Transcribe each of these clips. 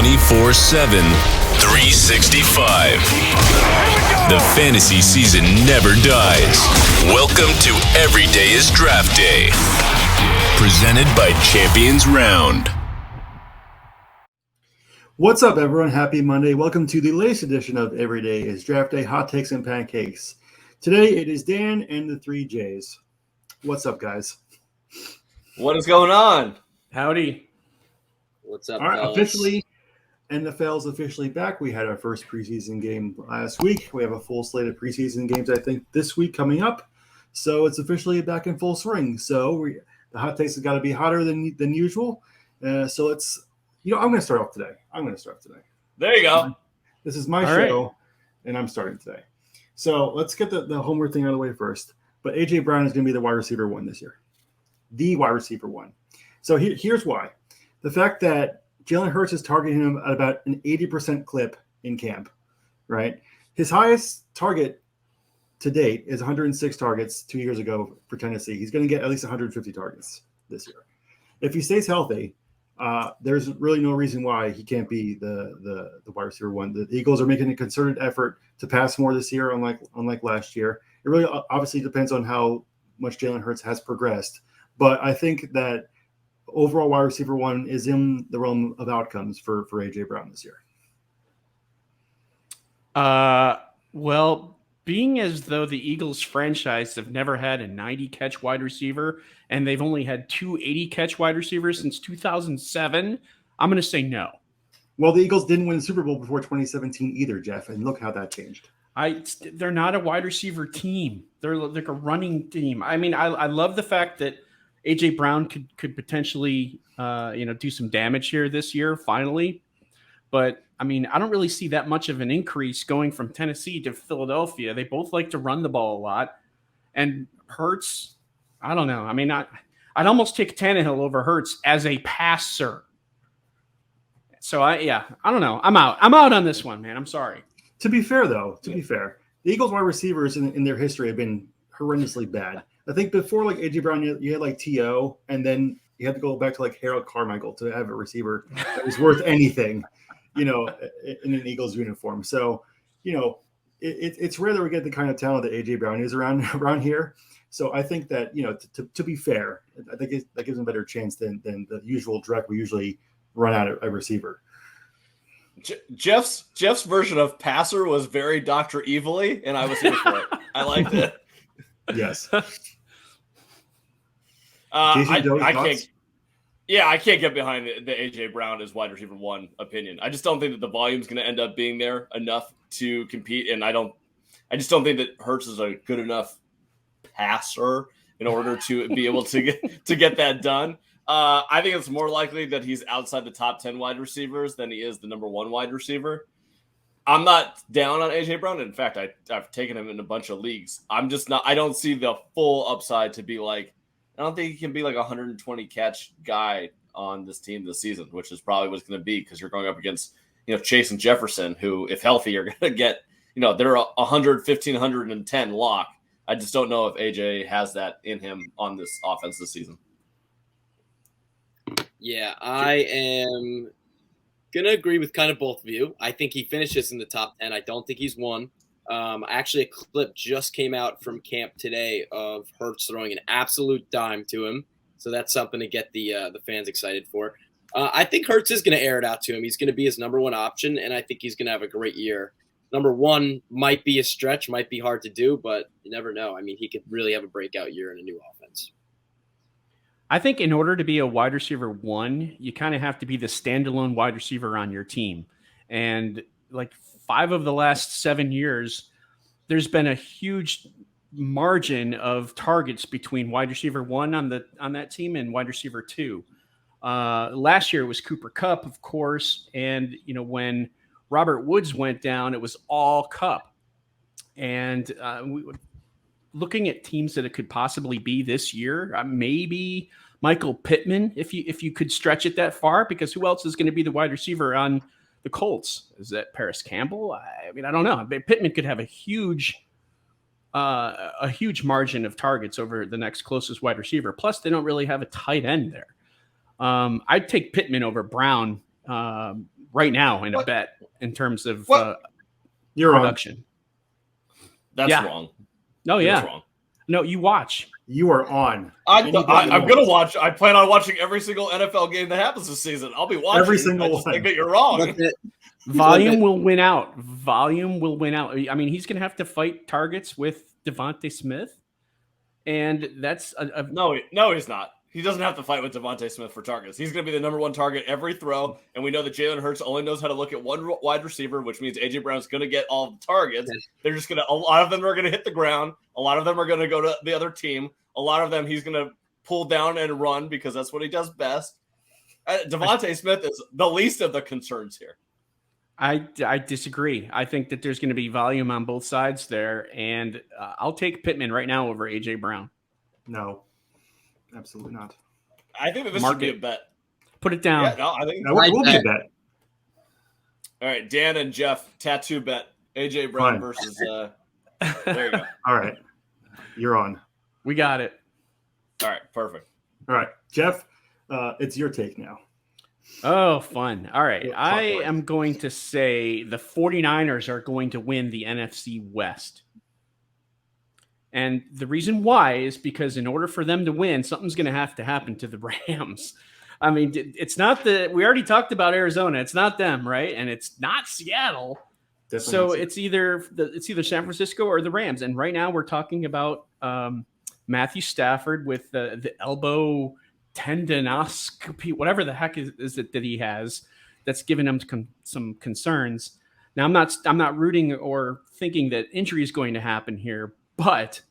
24/7, 365. The fantasy season never dies. Welcome to Every Day is Draft Day. Presented by Champions Round. What's up, everyone? Happy Monday. Welcome to the latest edition of Every Day is Draft Day, Hot Takes and Pancakes. Today, it is Dan and the 3 J's. What's up, guys? What is going on? Howdy. What's up, All right, fellas? officially, NFL's officially back. We had our first preseason game last week. We have a full slate of preseason games, I think, this week coming up. So it's officially back in full swing. So the hot takes have got to be hotter than usual. So let's, I'm going to start off today. There you go. This is my All show, right. and I'm starting today. So let's get the homework thing out of the way first. But A.J. Brown is going to be the wide receiver 1 this year. The wide receiver 1. So here's why. The fact that Jalen Hurts is targeting him at about an 80% clip in camp, right? His highest target to date is 106 targets 2 years ago for Tennessee. He's going to get at least 150 targets this year. If he stays healthy, there's really no reason why he can't be the wide receiver 1. The Eagles are making a concerted effort to pass more this year, unlike last year. It really obviously depends on how much Jalen Hurts has progressed. But I think that overall wide receiver 1 is in the realm of outcomes for A.J. Brown this year. Well, being as though the Eagles franchise have never had a 90-catch wide receiver, and they've only had 2 80-catch wide receivers since 2007, I'm going to say no. Well, the Eagles didn't win the Super Bowl before 2017 either, Jeff, and look how that changed. They're not a wide receiver team. They're like a running team. I mean, I love the fact that A.J. Brown could potentially do some damage here this year, finally. But, I mean, I don't really see that much of an increase going from Tennessee to Philadelphia. They both like to run the ball a lot. And Hurts, I don't know. I mean, I'd almost take Tannehill over Hurts as a passer. So, I don't know. I'm out on this one, man. I'm sorry. To be fair, the Eagles wide receivers in their history have been horrendously bad. I think before like A.J. Brown, you had like T.O., and then you had to go back to like Harold Carmichael to have a receiver that was worth anything, in an Eagles uniform. So, it's rare that we get the kind of talent that A.J. Brown is around here. So I think that, to be fair, I think that gives him a better chance than the usual direct we usually run out at a receiver. Jeff's version of passer was very Dr. Evilly, and I was here for it. I liked it. Yes. I can't get behind the A.J. Brown as wide receiver 1 opinion. I just don't think that the volume is going to end up being there enough to compete, and I just don't think that Hurts is a good enough passer in order to be able to get that done. I think it's more likely that he's outside the top 10 wide receivers than he is the number 1 wide receiver. I'm not down on A.J. Brown. In fact, I've taken him in a bunch of leagues. I'm just not – I don't see the full upside to be like – I don't think he can be like a 120-catch guy on this team this season, which is probably what it's going to be because you're going up against, Chase and Jefferson, who, if healthy, are going to get – they're 115, 110 lock. I just don't know if A.J. has that in him on this offense this season. Yeah, I am going to agree with kind of both of you. I think he finishes in the top 10. I don't think he's 1. Actually, a clip just came out from camp today of Hurts throwing an absolute dime to him. So that's something to get the fans excited for. I think Hurts is going to air it out to him. He's going to be his number 1 option, and I think he's going to have a great year. Number 1 might be a stretch, might be hard to do, but you never know. I mean, he could really have a breakout year in a new offense. I think in order to be a wide receiver 1, you kind of have to be the standalone wide receiver on your team. And like 5 of the last 7 years, there's been a huge margin of targets between wide receiver 1 on that team and wide receiver 2. Last year it was Cooper Kupp, of course. And, when Robert Woods went down, it was all Kupp. And looking at teams that it could possibly be this year, maybe Michael Pittman, if you could stretch it that far, because who else is going to be the wide receiver on the Colts? Is that Paris Campbell? I mean, I don't know. Pittman could have a huge margin of targets over the next closest wide receiver. Plus, they don't really have a tight end there. I'd take Pittman over Brown right now in a bet in terms of You're production. That's wrong. No, That's wrong. No, you watch. You are on. I'm going to watch. I plan on watching every single NFL game that happens this season. I'll be watching. Every single one. I think that you're wrong. Volume will win out. Volume will win out. I mean, he's going to have to fight targets with Devontae Smith. And that's No, he's not. He doesn't have to fight with Devontae Smith for targets. He's going to be the number one target every throw. And we know that Jalen Hurts only knows how to look at one wide receiver, which means A.J. Brown's going to get all the targets. They're just going to, a lot of them are going to hit the ground. A lot of them are going to go to the other team. A lot of them he's going to pull down and run because that's what he does best. Devontae Smith is the least of the concerns here. I disagree. I think that there's going to be volume on both sides there. And I'll take Pittman right now over A.J. Brown. No. Absolutely not. I think that this should be a bet. Put it down. Yeah, no, I think it will be a bet. All right, Dan and Jeff, tattoo bet. AJ Brown versus. There you go. All right, you're on. We got it. All right, perfect. All right, Jeff, it's your take now. Oh, fun. All right, I am going to say the 49ers are going to win the NFC West. And the reason why is because in order for them to win, something's going to have to happen to the Rams. I mean, it's not we already talked about Arizona. It's not them, right? And it's not Seattle. Definitely so it's either San Francisco or the Rams. And right now we're talking about Matthew Stafford with the elbow tendonoscopy, whatever the heck is it that he has that's given him some concerns. Now I'm not rooting or thinking that injury is going to happen here. But,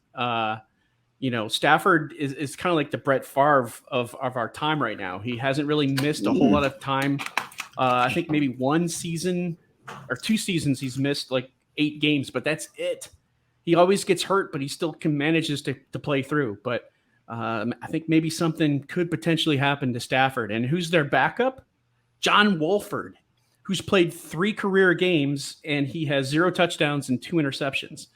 Stafford is kind of like the Brett Favre of our time right now. He hasn't really missed a whole lot of time. I think maybe one season or 2 seasons he's missed like 8 games, but that's it. He always gets hurt, but he still manages to play through. But I think maybe something could potentially happen to Stafford. And who's their backup? John Wolford, who's played 3 career games, and he has 0 touchdowns and 2 interceptions.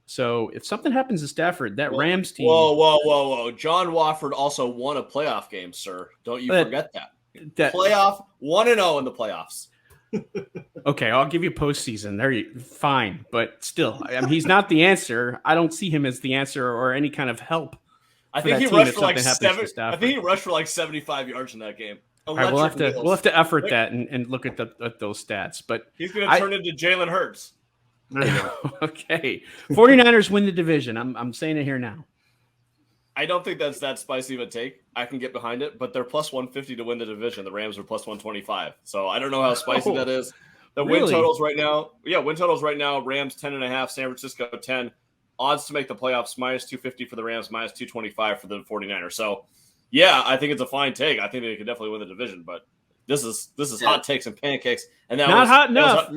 So if something happens to Stafford, that Rams team. Whoa. John Wofford also won a playoff game, sir. Don't you forget that. Playoff 1-0 in the playoffs. Okay, I'll give you postseason. Fine. But still, I mean, he's not the answer. I don't see him as the answer or any kind of help. I think he rushed for like 75 yards in that game. All right, we'll have to effort that and look at those stats. But he's going to turn into Jalen Hurts. There you go. Okay. 49ers win the division. I'm saying it here now. I don't think that's that spicy of a take. I can get behind it, but they're plus 150 to win the division. The Rams are plus 125. So I don't know how spicy that is. The win totals right now. Yeah, win totals right now. Rams 10.5, San Francisco 10. Odds to make the playoffs minus 250 for the Rams, minus 225 for the 49ers. So yeah, I think it's a fine take. I think they could definitely win the division, but this is hot takes and pancakes. And that not hot enough.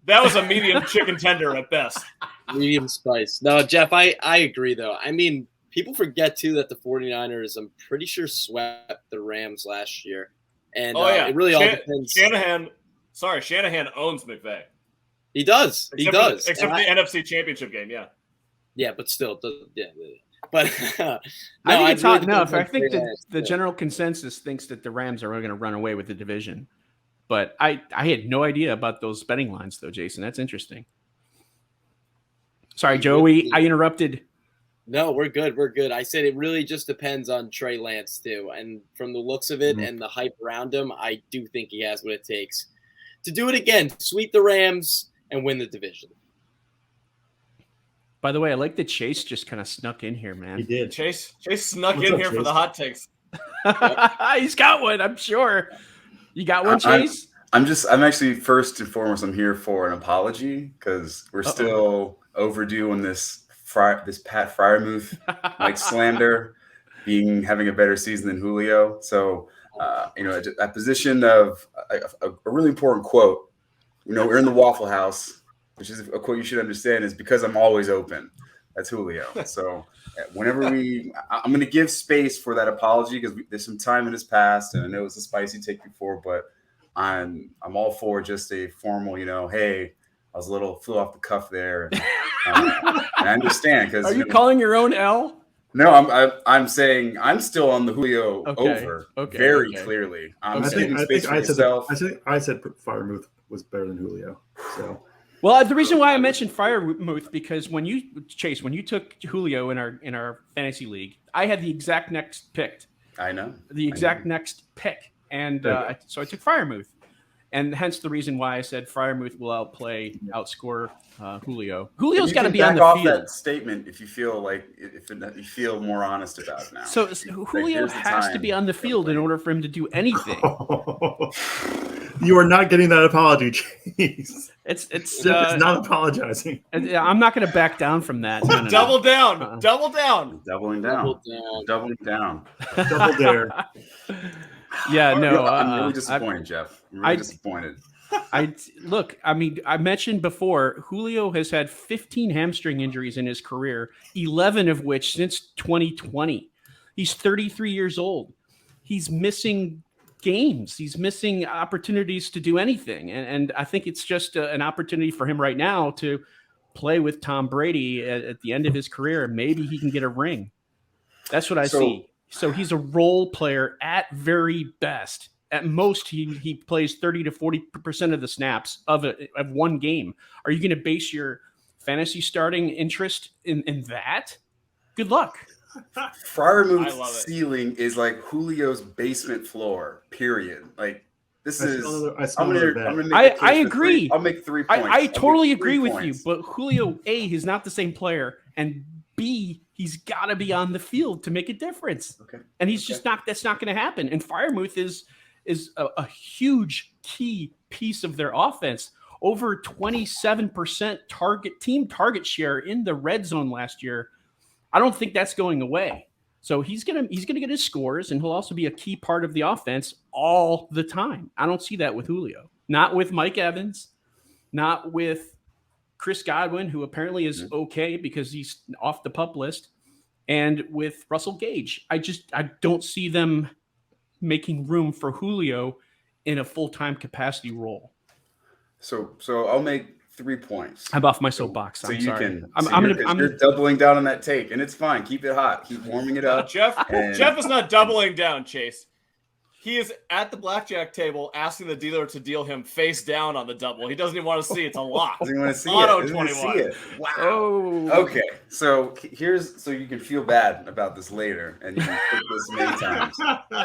That was a medium chicken tender at best. Medium spice. No, Jeff, I agree, though. I mean, people forget, too, that the 49ers, I'm pretty sure, swept the Rams last year. And it really all depends. Shanahan owns McVay. He does. Except for the NFC Championship game, yeah. Yeah, but still. Yeah. But I think it's hot enough. I think the general consensus thinks that the Rams are going to run away with the division. But I had no idea about those betting lines, though, Jason. That's interesting. Sorry, Joey, I interrupted. No, we're good. We're good. I said it really just depends on Trey Lance, too. And from the looks of it and the hype around him, I do think he has what it takes to do it again, sweep the Rams, and win the division. By the way, I like that Chase just kind of snuck in here, man. He did. Chase snuck in here for the hot takes. He's got one, I'm sure. You got one, Chase? I'm actually, first and foremost, I'm here for an apology because we're still overdue on this Pat Freiermuth like slander having a better season than Julio. So, a position of a really important quote. We're in the Waffle House, which is a quote you should understand is because I'm always open. That's Julio. So whenever I'm going to give space for that apology because there's some time in his past, and I know it's a spicy take before, but I'm all for just a formal, hey, I was flew off the cuff there. And I understand because are you calling your own L? No, I'm saying I'm still on the Julio over very clearly. I'm saving space for yourself. I said Freiermuth was better than Julio. So, well, the reason why I mentioned Freiermuth because when you took Julio in our fantasy league, I had the exact next pick. I know next pick, and so I took Freiermuth. And hence the reason why I said Freiermuth will outscore Julio. Julio's got to be on the field. That statement if you feel like if you feel more honest about it now. So Julio has to be on the field in order for him to do anything. You are not getting that apology, Chase. It's not apologizing. I'm not going to back down from that. No. Double down. Double down. Doubling down. Doubling down. Double dare. Yeah, no. I'm really disappointed, Jeff. I'm really disappointed. I mentioned before, Julio has had 15 hamstring injuries in his career, 11 of which since 2020. He's 33 years old. He's missing games. He's missing opportunities to do anything. And I think it's just an opportunity for him right now to play with Tom Brady at the end of his career. Maybe he can get a ring. That's what I see. So he's a role player at very best. At most, he plays 30 to 40% of the snaps of one game. Are you going to base your fantasy starting interest in that? Good luck. Freiermuth's ceiling is like Julio's basement floor, period. Like, this is... I agree. I'll make 3 points. I totally agree with you, but Julio, A, he's not the same player, and B, he's got to be on the field to make a difference. Okay. And he's just not, that's not going to happen. And Freiermuth is a huge key piece of their offense. Over 27% team target share in the red zone last year. I don't think that's going away. So he's gonna get his scores, and he'll also be a key part of the offense all the time. I don't see that with Julio. Not with Mike Evans. Not with Chris Godwin, who apparently is okay because he's off the PUP list, and with Russell Gage. I don't see them making room for Julio in a full-time capacity role. So I'll make 3 points. I'm off my soapbox. I'm sorry. You're doubling down on that take, and it's fine. Keep it hot. Keep warming it up. Jeff is not doubling down, Chase. He is at the blackjack table asking the dealer to deal him face down on the double. He doesn't even want to see it. It's a lot. Doesn't want to see Auto it. 21. Wow. Oh. Okay. So you can feel bad about this later, and you can pick this many times.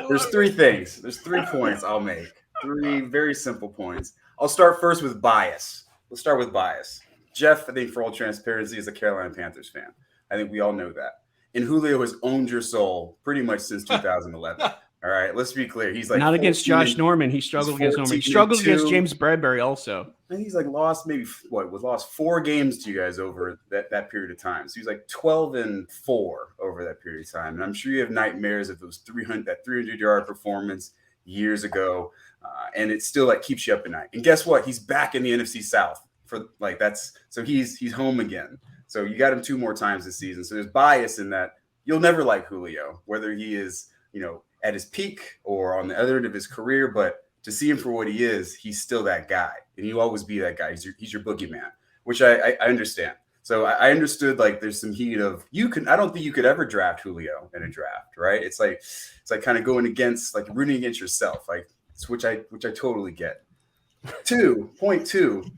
There's 3 things. There's 3 points I'll make. 3 very simple points. I'll start first with bias. Let's start with bias. Jeff, I think for all transparency, is a Carolina Panthers fan. I think we all know that. And Julio has owned your soul pretty much since 2011. All right, let's be clear. He's like not against Josh Norman. He struggled against Norman. He struggled against James Bradbury also. And he's like lost lost 4 games to you guys over that period of time. So he's like 12-4 over that period of time. And I'm sure you have nightmares of those 300-yard performance years ago, and it still like keeps you up at night. And guess what? He's back in the NFC South he's home again. So you got him 2 more times this season. So there's bias in that. You'll never like Julio, whether he is at his peak or on the other end of his career, but to see him for what he is, he's still that guy, and he'll always be that guy. He's your boogeyman, which I understand. So I understood like there's some heat of I don't think you could ever draft Julio in a draft, right? It's like kind of going against rooting against yourself, which I totally get. 2.2,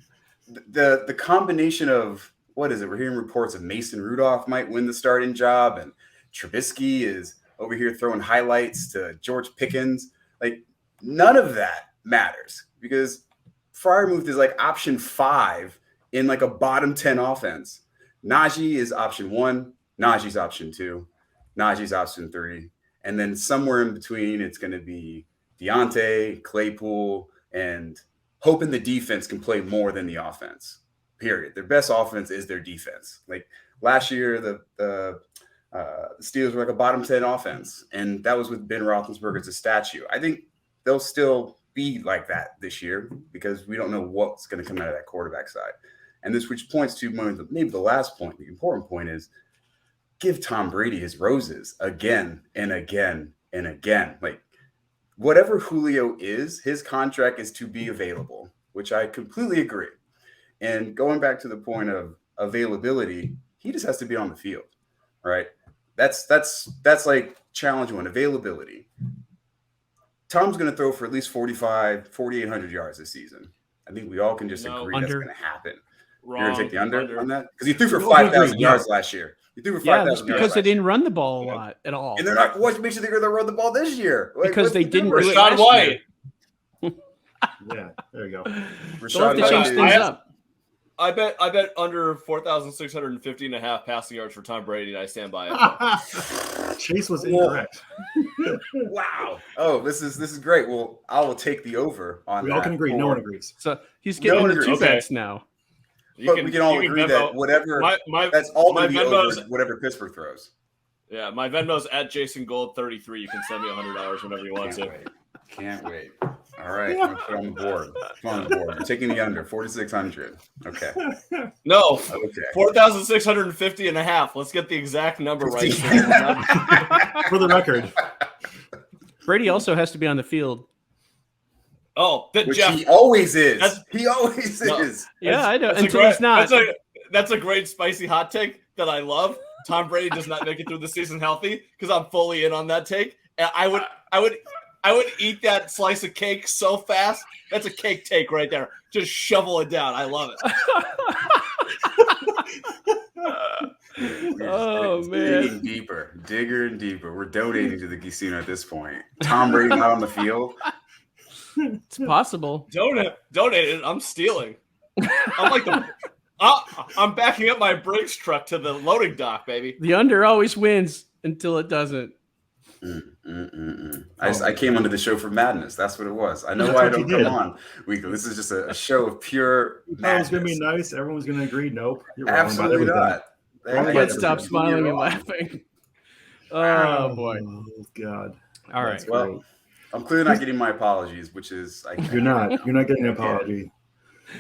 the combination of what is it? We're hearing reports of Mason Rudolph might win the starting job, and Trubisky is over here throwing highlights to George Pickens. Like, none of that matters because Freiermuth is like option 5 in like a bottom 10 offense. Najee is option 1. Najee's option 2. Najee's option 3. And then somewhere in between, it's going to be Deontay, Claypool, and hoping the defense can play more than the offense, period. Their best offense is their defense. Like last year, the Steelers were like a bottom 10 offense, and that was with Ben Roethlisberger as a statue. I think they'll still be like that this year because we don't know what's going to come out of that quarterback side. And this, which points to maybe the last point, the important point is give Tom Brady his roses again and again and again. Like whatever Julio is, his contract is to be available, which I completely agree. And going back to the point of availability, he just has to be on the field, right? That's like challenge one, availability. Tom's going to throw for at least 4,800 yards this season. I think we all can just agree that's going to happen. Wrong. You're going to take the under on that? Because he threw for 5,000 yards last year. He threw for 5,000 yards because they didn't run the ball a lot at all. And they're not. What makes you think they're going to run the ball this year? Like, because they didn't do it Rashad White. Yeah, there you go. They'll have to change things up. I bet under 4,650 and a half passing yards for Tom Brady, and I stand by it. Chase was incorrect. Wow. Oh, this is great. Well, I will take the over on that. We all can agree. No one agrees. So he's getting the two bets now. But we can all agree that whatever that's all going to be over whatever Pittsburgh throws. Yeah, my Venmo's at Jason Gold 33. You can send me $100 whenever you want to. Can't wait. All right, I'm gonna put it on the board. Come on the board. I'm taking the under 4,600. Okay. No. Okay. 4,650 and a half. Let's get the exact number right. For the record. Brady also has to be on the field. Oh, which Jeff, he always is. He always is. Yeah, I know. Until he's not. That's a great spicy hot take that I love. Tom Brady does not make it through the season healthy because I'm fully in on that take. And I would eat that slice of cake so fast. That's a cake take right there. Just shovel it down. I love it. Oh, man. Digging deeper. We're donating to the casino at this point. Tom Brady not on the field. It's possible. Donate it. I'm stealing. I'm backing up my Brinks truck to the loading dock, baby. The under always wins until it doesn't. I came onto the show for madness. That's what it was. I know why I don't come on weekly. This is just a show of pure madness. That was going to be nice. Everyone's going to agree. Nope. You're Absolutely not. I can't stop smiling and laughing. Oh, boy. Oh, God. All right. Well, I'm clearly not getting my apologies, which is... You're not getting an apology.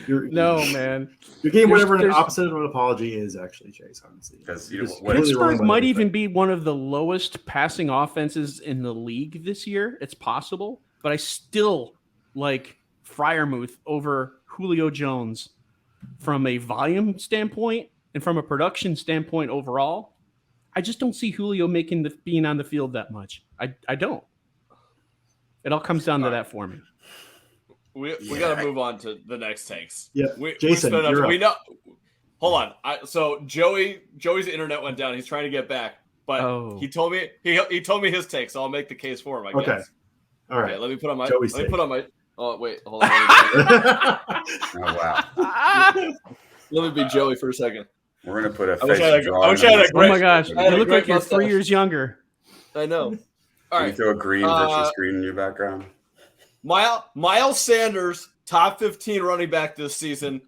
Man. You're getting whatever an opposite of an apology is, actually, Chase, honestly. Because Pittsburgh might even be one of the lowest passing offenses in the league this year. It's possible. But I still like Freiermuth over Julio Jones from a volume standpoint and from a production standpoint overall. I just don't see Julio being on the field that much. I don't. It all comes down to that for me. We got to move on to the next takes. Yeah, Jason, we know. Hold on. So Joey's internet went down. He's trying to get back, but he told me his take. So I'll make the case for him. I guess. All right. Okay, let me put on my. Oh wait, hold on. Oh wow. Let me be Joey for a second. We're gonna put a. I wish I had a great, oh my gosh! You look like you're 3 years younger. I know. All right. Can you throw a green versus green in your background? Miles Sanders, top 15 running back this season.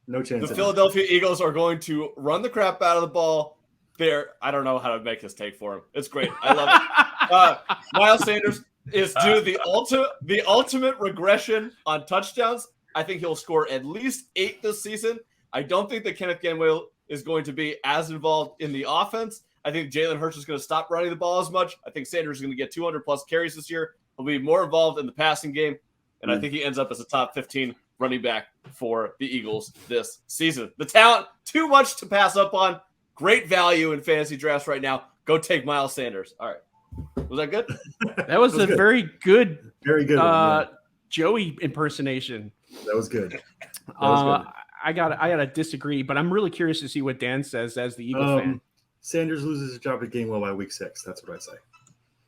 No chance. The Philadelphia Eagles are going to run the crap out of the ball. I don't know how to make this take for him. It's great. I love it. Miles Sanders is due the ultimate regression on touchdowns. I think he'll score at least 8 this season. I don't think that Kenneth Gainwell is going to be as involved in the offense. I think Jalen Hurts is going to stop running the ball as much. I think Sanders is going to get 200-plus carries this year. He'll be more involved in the passing game, and I think he ends up as a top 15 running back for the Eagles this season. The talent, too much to pass up on. Great value in fantasy drafts right now. Go take Miles Sanders. All right. Was that good? That was good. Very good one, Joey impersonation. That was good. I gotta disagree, but I'm really curious to see what Dan says as the Eagle fan. Sanders loses his job at Gainwell by week 6. That's what I say.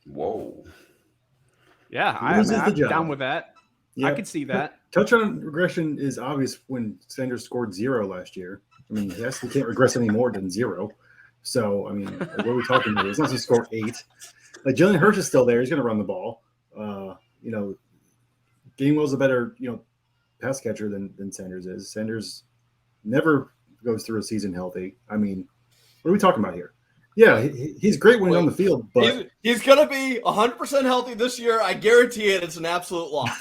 Whoa. Yeah, I'm down with that. Yep. I could see that. Touchdown regression is obvious when Sanders scored 0 last year. I mean, yes, he can't regress any more than 0. So, I mean, what are we talking about? It's not he scored 8. Like, Jalen Hurts is still there. He's going to run the ball. Gainwell's a better, pass catcher than Sanders is. Sanders never goes through a season healthy. I mean, what are we talking about here? Yeah, he's great when he's on the field, but he's going to be 100% healthy this year. I guarantee it. It's an absolute lock.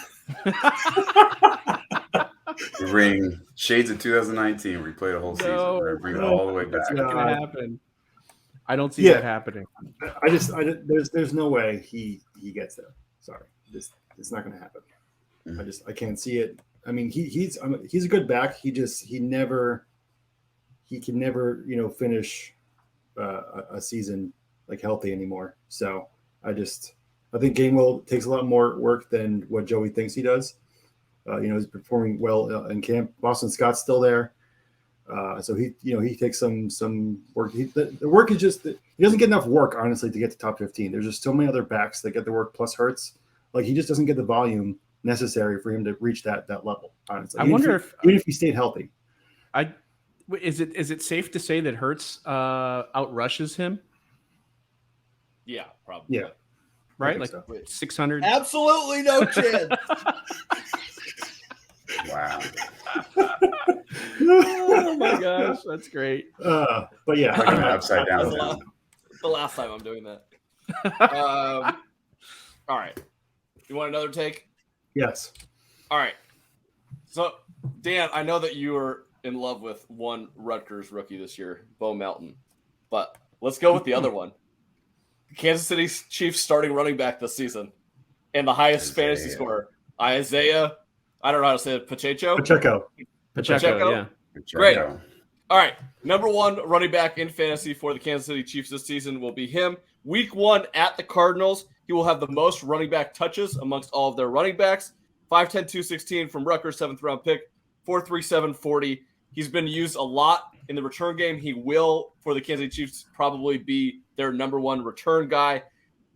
Bring shades of 2019. Replay the whole season. Bring it all the way back. That's not going to happen. I don't see that happening. There's no way he gets there. Sorry, it's not going to happen. Mm-hmm. I can't see it. I mean, he's a good back. He can never finish a season like healthy anymore. So I think Gainwell takes a lot more work than what Joey thinks he does. He's performing well in camp. Boston Scott's still there. So he takes some work. The work is just that he doesn't get enough work, honestly, to get to top 15. There's just so many other backs that get the work plus Hurts. Like he just doesn't get the volume necessary for him to reach that level. Honestly, I wonder even if he stayed healthy. Is it safe to say that Hurts outrushes him? Yeah, probably. Yeah, right. Like so. 600. Absolutely no chance. Wow. Oh my gosh, that's great. But yeah, like an upside down. The last time I'm doing that. All right. You want another take? Yes. All right. So, Dan, I know that you were in love with one Rutgers rookie this year, Bo Melton, but let's go with the other one. Kansas City Chiefs starting running back this season and the highest fantasy scorer, Isaiah. I don't know how to say it. Pacheco. Yeah. Great. All right. Number one running back in fantasy for the Kansas City Chiefs this season will be him. Week 1 at the Cardinals, he will have the most running back touches amongst all of their running backs. 5'10", 216 from Rutgers, 7th round pick, 4.37 40. He's been used a lot in the return game. He will, for the Kansas City Chiefs, probably be their number one return guy.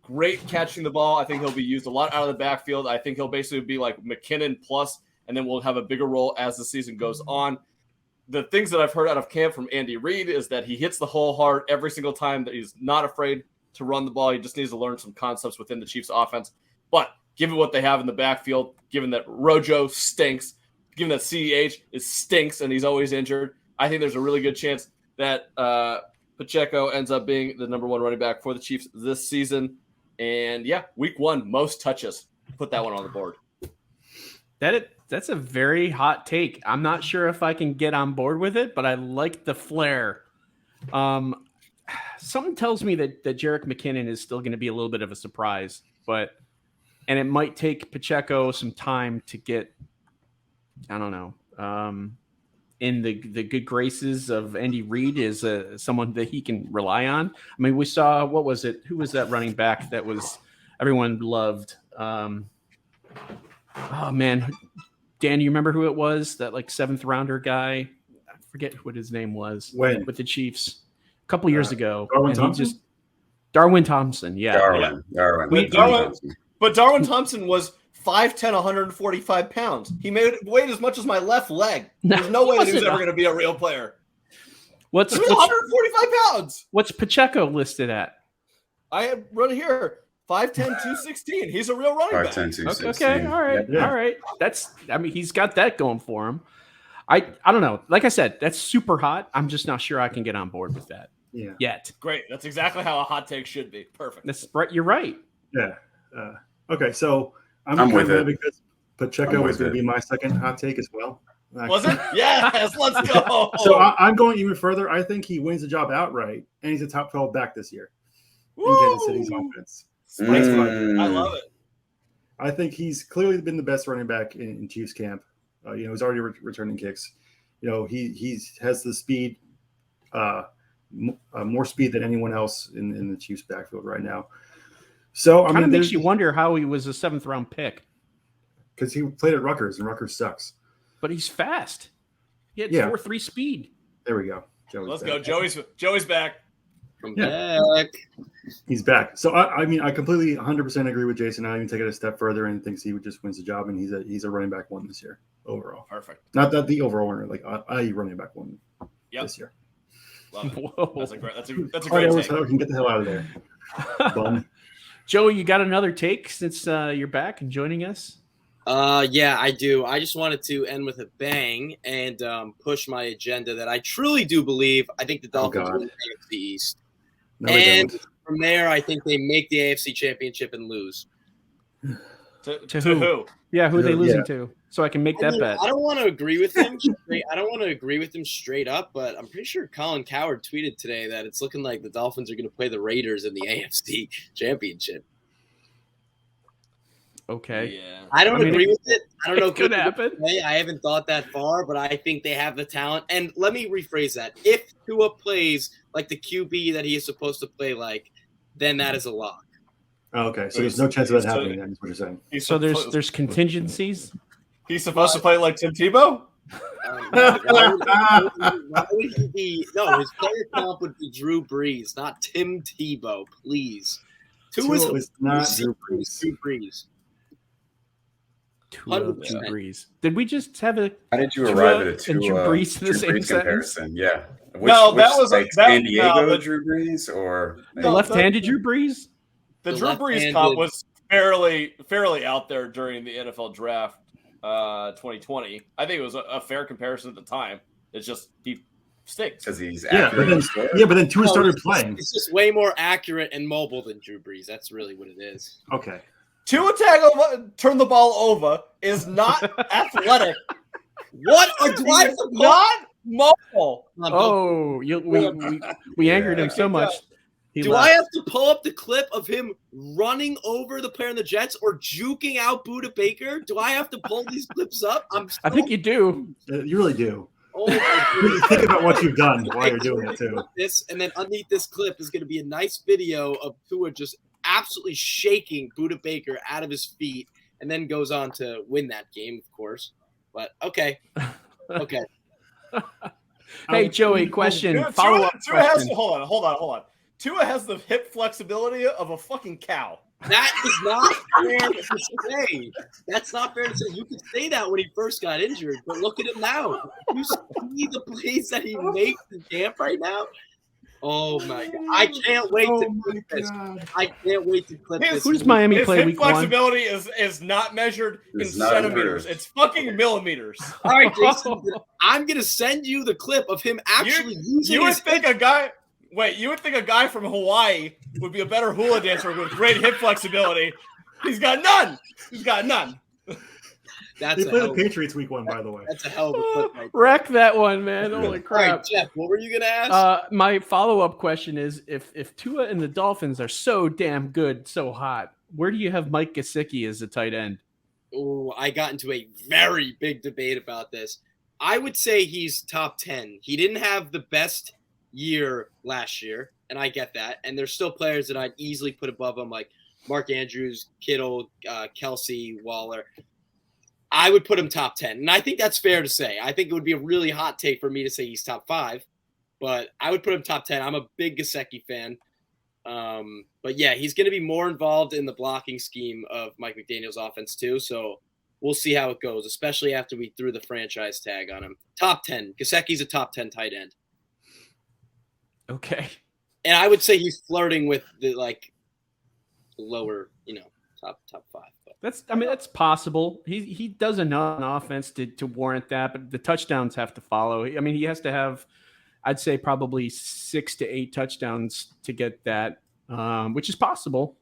Great catching the ball. I think he'll be used a lot out of the backfield. I think he'll basically be like McKinnon plus, and then we'll have a bigger role as the season goes on. The things that I've heard out of camp from Andy Reid is that he hits the hole hard every single time, that he's not afraid to run the ball. He just needs to learn some concepts within the Chiefs offense. But given what they have in the backfield, given that Rojo stinks, given that CEH stinks and he's always injured, I think there's a really good chance that Pacheco ends up being the number one running back for the Chiefs this season. And yeah, week 1, most touches. Put that one on the board. That's a very hot take. I'm not sure if I can get on board with it, but I like the flair. Something tells me that Jerick McKinnon is still going to be a little bit of a surprise, and it might take Pacheco some time to get, I don't know, in the good graces of Andy Reid is someone that he can rely on. I mean, we saw, what was it? Who was that running back that was everyone loved? Oh man, Dan, you remember who it was? That like 7th rounder guy? I forget what his name was. When? With the Chiefs a couple years ago. Darwin Thompson. Yeah. Darwin. But Darwin Thompson was 5'10", 145 pounds. He weighed as much as my left leg. There's no way that he was ever going to be a real player. What's 145 pounds? What's Pacheco listed at? I have run here 5'10", 216. He's a real running back. 5'10", 216. Okay, all right, yeah. all right. He's got that going for him. I don't know. Like I said, that's super hot. I'm just not sure I can get on board with that yet. Great. That's exactly how a hot take should be. Perfect. That's right. You're right. Yeah. Okay, so I'm with it because Pacheco was going to be my second hot take as well. Was it? Yes, let's go. So I'm going even further. I think he wins the job outright, and he's a top 12 back this year in Kansas City's offense. I love it. I think he's clearly been the best running back in Chiefs camp. He's already returning kicks. He has the speed, more speed than anyone else in the Chiefs backfield right now. So Kind of makes you wonder how he was a 7th round pick. Because he played at Rutgers, and Rutgers sucks. But he's fast. He had 4.3 speed. There we go. Let's go. Joey's back. Back. He's back. So I completely 100% agree with Jason. I even take it a step further and thinks he would just wins the job, and he's a running back 1 this year overall. Perfect. Not that the overall winner, like a running back 1 this year. Love it. Whoa. That's a great take. I can get the hell out of there. Bum. Joey, you got another take since you're back and joining us? Yeah, I do. I just wanted to end with a bang and push my agenda that I truly do believe. I think the Dolphins win the AFC East. No, and from there, I think they make the AFC Championship and lose. To who? Yeah, who are they losing to? So I can make that bet. I don't want to agree with him. I don't want to agree with him straight up, but I'm pretty sure Colin Cowherd tweeted today that it's looking like the Dolphins are going to play the Raiders in the AFC Championship. Okay. Yeah. I don't agree with it. I don't know. It could happen. I haven't thought that far, but I think they have the talent. And let me rephrase that. If Tua plays like the QB that he is supposed to play like, then that is a lock. Oh, okay, so there's no chance of that happening. Then, is what you're saying. So there's contingencies. He's supposed to play like Tim Tebow? Why would he be? No, his player comp would be Drew Brees, not Tim Tebow. Please. Tua is not Drew Brees. Drew Brees. Tua, Drew Brees. Did we just have a? How did you arrive at a Drew Brees in the same comparison? Yeah. Which that was like that, San Diego no, Drew Brees or the left-handed Drew Brees. The Drew Brees comp was fairly out there during the NFL draft 2020. I think it was a fair comparison at the time. It's just he stinks because he's accurate. But then Tua started playing. It's just way more accurate and mobile than Drew Brees. That's really what it is. Okay. Tua turn the ball over is not athletic. What? Do I have to not mobile? Oh, we angered him so much. Do I have to pull up the clip of him running over the player in the Jets or juking out Budda Baker? Do I have to pull these clips up? I think you do. You really do. Oh my think about what you've done while you're doing it too. And then underneath this clip is going to be a nice video of Tua just absolutely shaking Budda Baker out of his feet, and then goes on to win that game, of course. But okay. Hey, Joey, question. Follow-up question. Hold on. Tua has the hip flexibility of a fucking cow. That is not fair to say. That's not fair to say. You could say that when he first got injured, but look at him now. You see the plays that he makes in camp right now? Oh, my God. I can't wait to clip this. I can't wait to clip this. Who's Miami play week one? His flexibility is not measured in centimeters. It's fucking millimeters. All right, Jason. I'm going to send you the clip of him actually using you would think a guy from Hawaii would be a better hula dancer with great hip flexibility. He's got none. They play the Patriots week 1, by the way. That's a hell of a clip. Right, wreck that one, man. Holy crap. All right, Jeff, what were you going to ask? My follow-up question is, if Tua and the Dolphins are so damn good, so hot, where do you have Mike Gesicki as a tight end? Oh, I got into a very big debate about this. I would say he's top 10. He didn't have the best year last year, and I get that. And there's still players that I'd easily put above him, like Mark Andrews, Kittle, Kelsey, Waller. I would put him top 10, and I think that's fair to say. I think it would be a really hot take for me to say he's top 5, but I would put him top 10. I'm a big Gesicki fan. But yeah, he's going to be more involved in the blocking scheme of Mike McDaniel's offense too. So we'll see how it goes, especially after we threw the franchise tag on him. Top 10. Gesicki's a top 10 tight end. Okay. And I would say he's flirting with the lower, top 5. But. That's possible. He does enough on offense to warrant that, but the touchdowns have to follow. I mean, he has to have, I'd say, probably 6 to 8 touchdowns to get that, which is possible.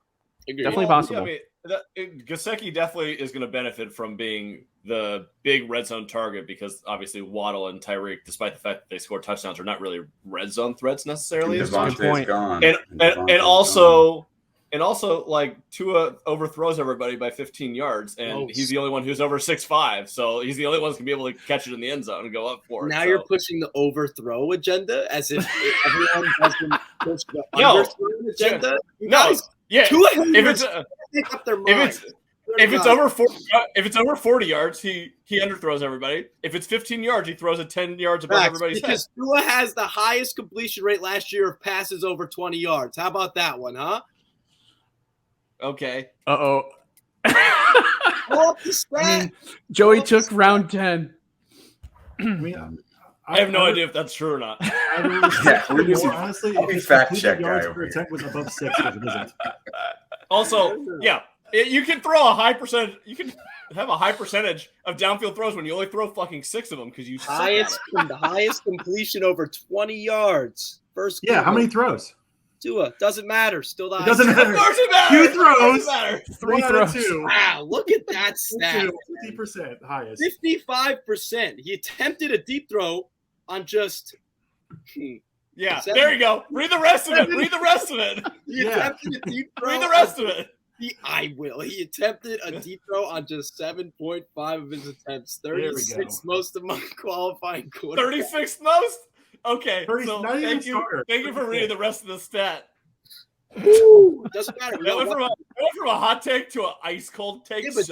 Definitely possible. Yeah, Gesicki definitely is going to benefit from being the big red zone target because obviously Waddle and Tyreek, despite the fact that they score touchdowns, are not really red zone threats necessarily. That's a good point. And also like Tua overthrows everybody by 15 yards, and he's the only one who's over 6'5", so he's the only one who's gonna be able to catch it in the end zone and go up for it. Now you're pushing the overthrow agenda as if everyone doesn't push the underthrow agenda. If it's over 40 yards, he underthrows everybody. If it's 15 yards, he throws it 10 yards above everybody's head. Because Tua has the highest completion rate last year of passes over 20 yards. How about that one, huh? Okay. Uh-oh. Joey took round 10. I have no idea if that's true or not. Honestly, I'll be fact check guy over here. Attempt was above 6, but it isn't. Also, yeah, you can throw a high percentage. You can have a high percentage of downfield throws when you only throw fucking 6 of them because you the highest completion over 20 yards. First. Yeah, how many throws? Tua, doesn't matter. Still the highest. It doesn't matter. 2 throws. 3 out of 2. Wow, look at that stat. 50% highest. 55%. He attempted a deep throw on just. Yeah, there you go. Read the rest of it. He attempted a deep throw. Read the rest of it. I will. He attempted a deep throw on just 7.5 of his attempts. 36 most among qualifying quarterbacks. 36th most? Okay. 30, So thank you for reading the rest of the stat. Ooh, doesn't matter. That went from a hot take to an ice cold take fast.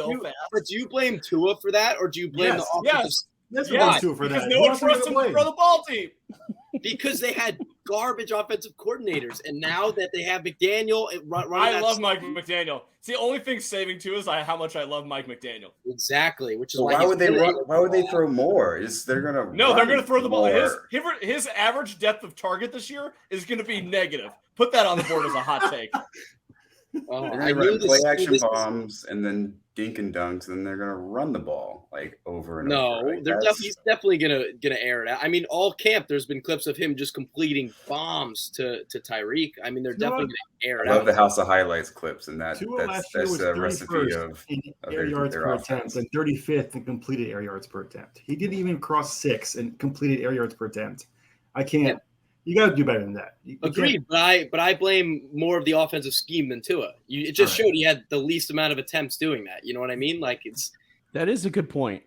But do you blame Tua for that, or do you blame the offense? Yes, Tua for that. Because no one trusts him to throw the ball team. Because they had garbage offensive coordinators, and now that they have McDaniel running, I love Mike McDaniel. It's the only thing saving Tua is how much I love Mike McDaniel. Exactly, which is why would they run? Why would they throw more? They're gonna throw the ball. His average depth of target this year is going to be negative. Put that on the board as a hot take. They run play action bombs and then dink and dunks, and then they're gonna run the ball over and over. He's definitely gonna air it out. I mean, all camp there's been clips of him just completing bombs to Tyreek. I mean, they're definitely gonna air it out. I love the House of Highlights clips, and that's a recipe of air yards per attempt and 35th in completed air yards per attempt. He didn't even cross 6 and completed air yards per attempt. I can't. Yeah. You got to do better than that. Agreed, but I blame more of the offensive scheme than Tua. It just showed he had the least amount of attempts doing that. You know what I mean? That is a good point.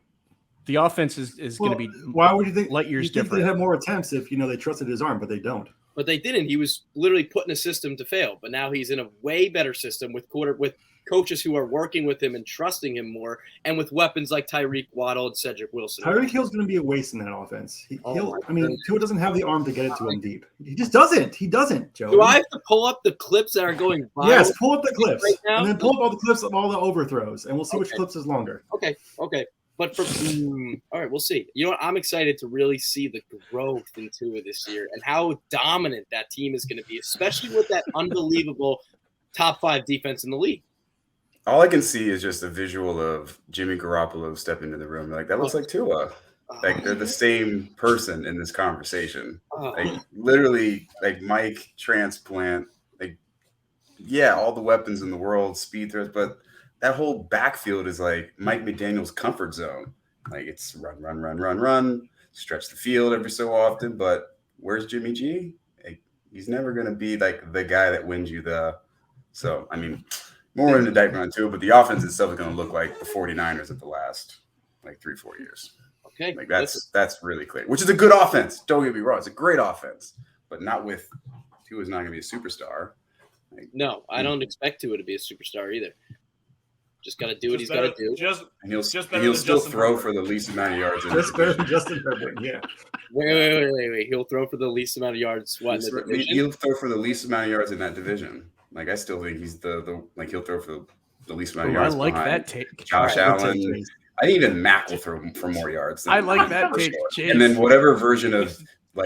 The offense is going to be. Why would you think light years different? They have more attempts if they trusted his arm, but they don't. But they didn't. He was literally put in a system to fail. But now he's in a way better system with coaches who are working with him and trusting him more, and with weapons like Tyreek, Waddle, and Cedric Wilson. Tyreek Hill's going to be a waste in that offense. Tua doesn't have the arm to get it to him deep. He just doesn't. He doesn't, Joe. Do I have to pull up the clips that are going viral? Yes, pull up the clips. Right now? And then pull up all the clips of all the overthrows, and we'll see which clips is longer. Okay. But all right, we'll see. You know what? I'm excited to really see the growth in Tua this year and how dominant that team is going to be, especially with that unbelievable top 5 defense in the league. All I can see is just a visual of Jimmy Garoppolo step into the room. That looks like Tua. They're the same person in this conversation. Literally, Mike transplant. All the weapons in the world, speed threats, but that whole backfield is like Mike McDaniel's comfort zone. It's run, stretch the field every so often. But where's Jimmy G? He's never going to be the guy that wins you the. So, I mean, more in the diaper too, but the offense itself is going to look like the 49ers of the last 3-4 years. Okay. That's really clear, which is a good offense. Don't get me wrong. It's a great offense, but not with Tua's not going to be a superstar. No, I don't expect Tua to be a superstar either. Just got to do what he's got to do. He'll still throw for the least amount of yards. Just better than Justin Herbert, yeah. Wait. He'll throw for the least amount of yards. He'll throw for the least amount of yards in that division. I still think he's the he'll throw for the least amount of yards. I like that take. Josh Allen. I think even Matt will throw for more yards. I like that take. Sure. And then whatever version of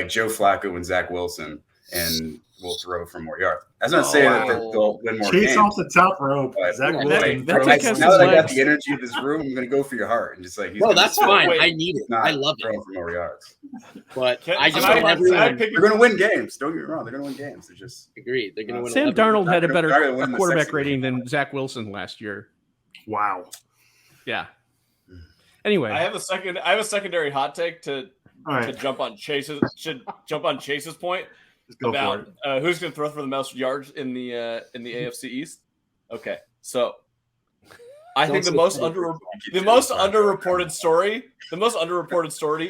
Joe Flacco and Zach Wilson, and will throw for more yards. That's not saying that they'll win more games. Chase off the top rope. Zach Wilson. Now that I got the energy of this room, I'm going to go for your heart and just that's fine. I need it. I love it. Throwing for more yards. But I just want everyone. They're going to win games. Don't get me wrong. They're going to win games. They're just agreed. They're going to win. Sam Darnold had a better quarterback rating than Zach Wilson last year. Wow. Yeah. Anyway, I have a secondary hot take to jump on Chase's point about who's going to throw for the most yards in the AFC East. Okay, so I think the most underreported story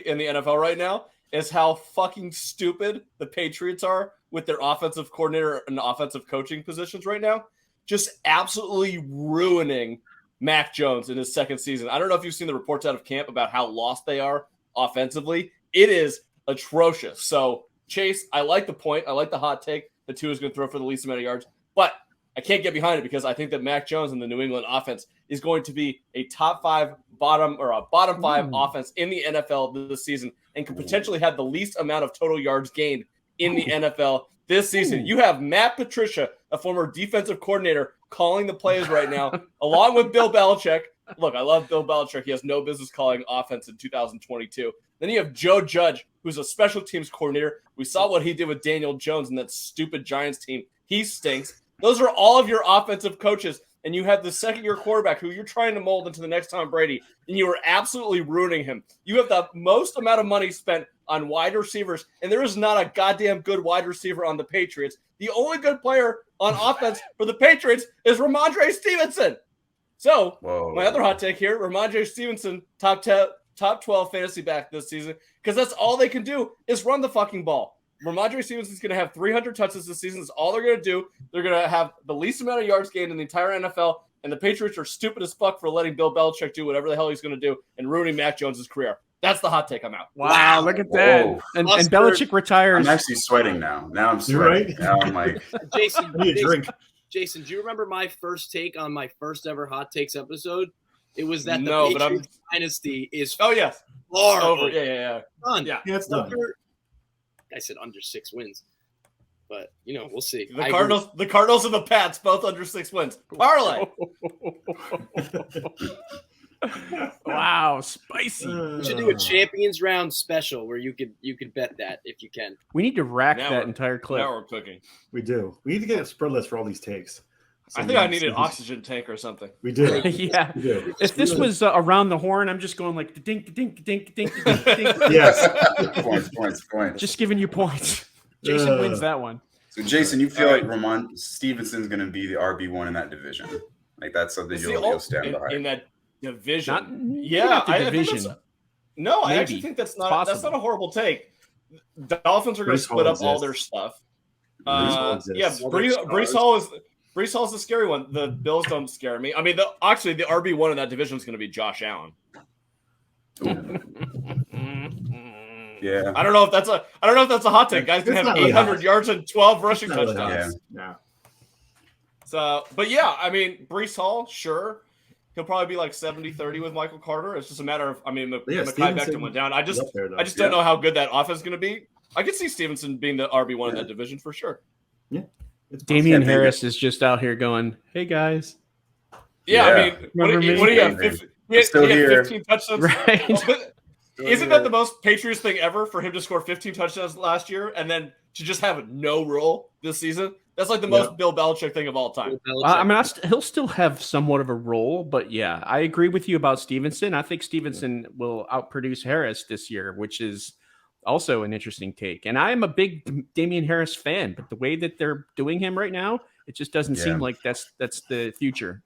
in the NFL right now is how fucking stupid the Patriots are with their offensive coordinator and offensive coaching positions right now. Just absolutely ruining Mac Jones in his second season. I don't know if you've seen the reports out of camp about how lost they are offensively. It is atrocious. So, Chase, I like the point. I like the hot take that Tua is going to throw for the least amount of yards. But I can't get behind it because I think that Mac Jones and the New England offense is going to be a top 5 bottom 5 offense in the NFL this season and could potentially have the least amount of total yards gained in the NFL this season. You have Matt Patricia, a former defensive coordinator, calling the plays right now, along with Bill Belichick. Look, I love Bill Belichick. He has no business calling offense in 2022. Then you have Joe Judge, who's a special teams coordinator. We saw what he did with Daniel Jones and that stupid Giants team. He stinks. Those are all of your offensive coaches and you have the second-year quarterback who you're trying to mold into the next Tom Brady, and you are absolutely ruining him. You have the most amount of money spent on wide receivers, and there is not a goddamn good wide receiver on the Patriots. The only good player on offense for the Patriots is Ramondre Stevenson. So, my other hot take here, Ramondre Stevenson, top 12 fantasy back this season, because that's all they can do is run the fucking ball. Ramondre Stevenson's going to have 300 touches this season. That's all they're going to do. They're going to have the least amount of yards gained in the entire NFL, and the Patriots are stupid as fuck for letting Bill Belichick do whatever the hell he's going to do and ruining Mac Jones' career. That's the hot take. I'm out. Wow, look at that. And Belichick retires. I'm actually sweating now. Now I'm sweating. Right? Now I'm like, Jason, I need a drink. Jason, do you remember my first take on my first ever Hot Takes episode? It was that the Patriots dynasty is far over. Yeah. Done. Yeah, it's done. I said under 6 wins, but we'll see. The Cardinals and the Pats both under 6 wins. Parlay. Wow, spicy. We should do a Champions Round special where you could bet that if you can. We need to rack that entire clip. Now we're cooking. We do. We need to get a spread list for all these takes. I think I need an oxygen tank or something. We do. Yeah. We do. If this was around the horn, I'm just going like the dink, dink, dink, dink, dink, dink. Yes. Points. Just giving you points. Jason wins that one. So, Jason, you feel like Ramon Stevenson's going to be the RB1 in that division? Like that's something you'll stand behind in that division. I division. I actually think that's not a horrible take. The Dolphins are going to split up all their stuff. Breece Hall is the scary one. The Bills don't scare me. I mean, the RB1 in that division is going to be Josh Allen. Yeah. I don't know if that's a hot take. Guys can have 800 yards and 12 rushing touchdowns. Yeah. So, but yeah, I mean, Breece Hall, sure. He'll probably be like 70-30 with Michael Carter. It's just a matter of, Mekhi Becton went down. I just don't know how good that offense is going to be. I could see Stevenson being the RB1 in that division for sure. Yeah. Damian Harris is just out here going, "Hey guys." Yeah. I mean, what do you have? He had 15 touchdowns. Right. Isn't that the most Patriots thing ever for him to score 15 touchdowns last year and then to just have no role this season? That's like the most Bill Belichick thing of all time. He'll still have somewhat of a role, but yeah, I agree with you about Stevenson. I think Stevenson will outproduce Harris this year, which is also an interesting take. And I am a big Damian Harris fan, but the way that they're doing him right now, it just doesn't seem like that's the future.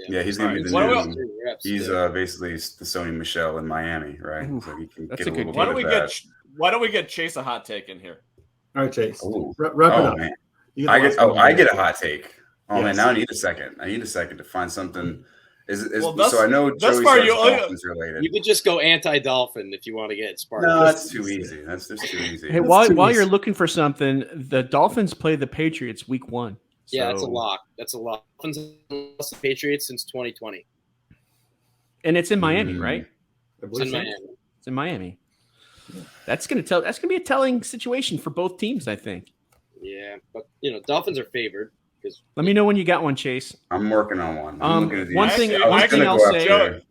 Yeah, he's going to be the new. He's basically the Sony Michel in Miami, right? So he can get a little Why don't we get Chase a hot take in here? All right, Chase. Wrap it up. Man. I get a hot take. Oh man, now I need a second. To find something. So I know Joey Dolphins related. You could just go anti-Dolphin if you want to get sparked. No, that's too easy. That's just too easy. Hey, while you're looking for something, the Dolphins play the Patriots week 1. So. Yeah, that's a lock. Dolphins lost the Patriots since 2020. And it's in Miami, right? It's in Miami. It's in Miami. That's gonna be a telling situation for both teams, I think. Yeah, but Dolphins are favored. Let me know when you got one, Chase. I'm working on one. One thing I'll say.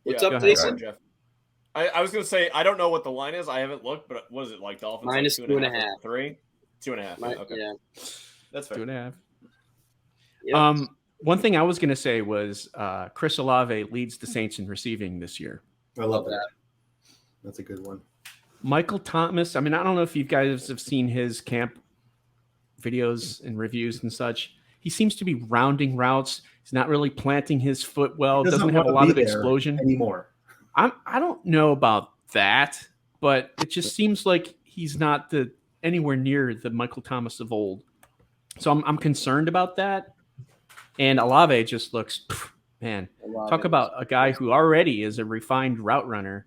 What's up, Jason? Jeff. I was going to say, I don't know what the line is. I haven't looked, but what is it like? Dolphins minus like 2.5. 3? 2.5. Okay. Yeah. That's fair. 2.5. Yep. One thing I was going to say was Chris Olave leads the Saints in receiving this year. I love that. That's a good one. Michael Thomas. I mean, I don't know if you guys have seen his camp videos and reviews and such. He seems to be rounding routes. He's not really planting his foot well. Doesn't have a lot of explosion anymore. I don't know about that, but it just seems like he's not anywhere near the Michael Thomas of old. So I'm concerned about that. And Olave just looks, man, talk about a guy who already is a refined route runner.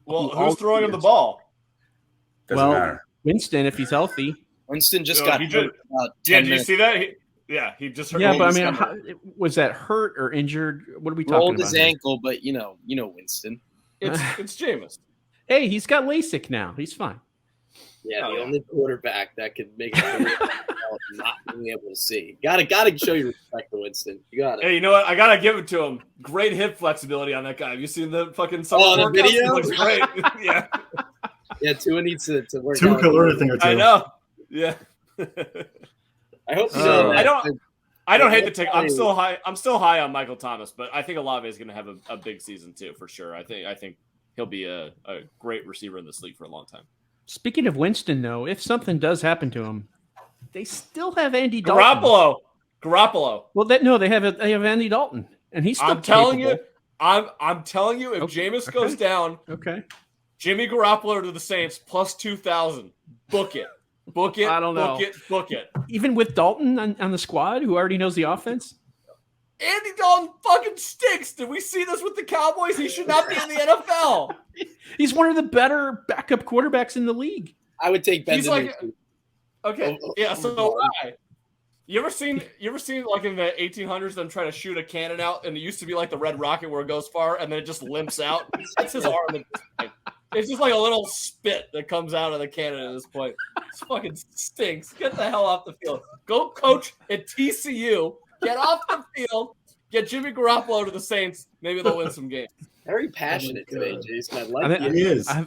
Well, who's throwing him the ball? Doesn't matter. Winston, if he's healthy. Winston just got hurt. Did you see that? He just hurt. Yeah, but I mean, was that hurt or injured? What are we talking about? Rolled his ankle, but you know Winston. It's Jameis. Hey, he's got LASIK now. He's fine. Yeah, the only quarterback that could make it not being able to see. Gotta show your respect to Winston. You got it. Hey, you know what? I gotta give it to him. Great hip flexibility on that guy. Have you seen the fucking summer the video? It looks great. Yeah. Yeah, Tua needs to work. Tua can learn a thing or two. I know. Yeah. I hope. I don't hate the take. I'm still high on Michael Thomas, but I think Olave is going to have a big season too, for sure. I think he'll be a great receiver in this league for a long time. Speaking of Winston, though, if something does happen to him, they still have Andy Dalton. Garoppolo. Well, they have Andy Dalton, and he's still I'm telling capable. you, I'm telling you, if Jameis goes down, Jimmy Garoppolo to the Saints plus 2,000. Book it. I don't know. Book it. Even with Dalton on the squad, who already knows the offense. Andy Dalton fucking stinks. Did we see this with the Cowboys? He should not be in the NFL. He's one of the better backup quarterbacks in the league. I would take Ben. Okay. Yeah. So you ever seen like in the 1800s them try to shoot a cannon out, and it used to be like the Red Rocket where it goes far and then it just limps out. That's his arm at this point. It's just like a little spit that comes out of the cannon at this point. It fucking stinks. Get the hell off the field. Go coach at TCU. Get off the field. Get Jimmy Garoppolo to the Saints. Maybe they'll win some games. Very passionate today, Jason.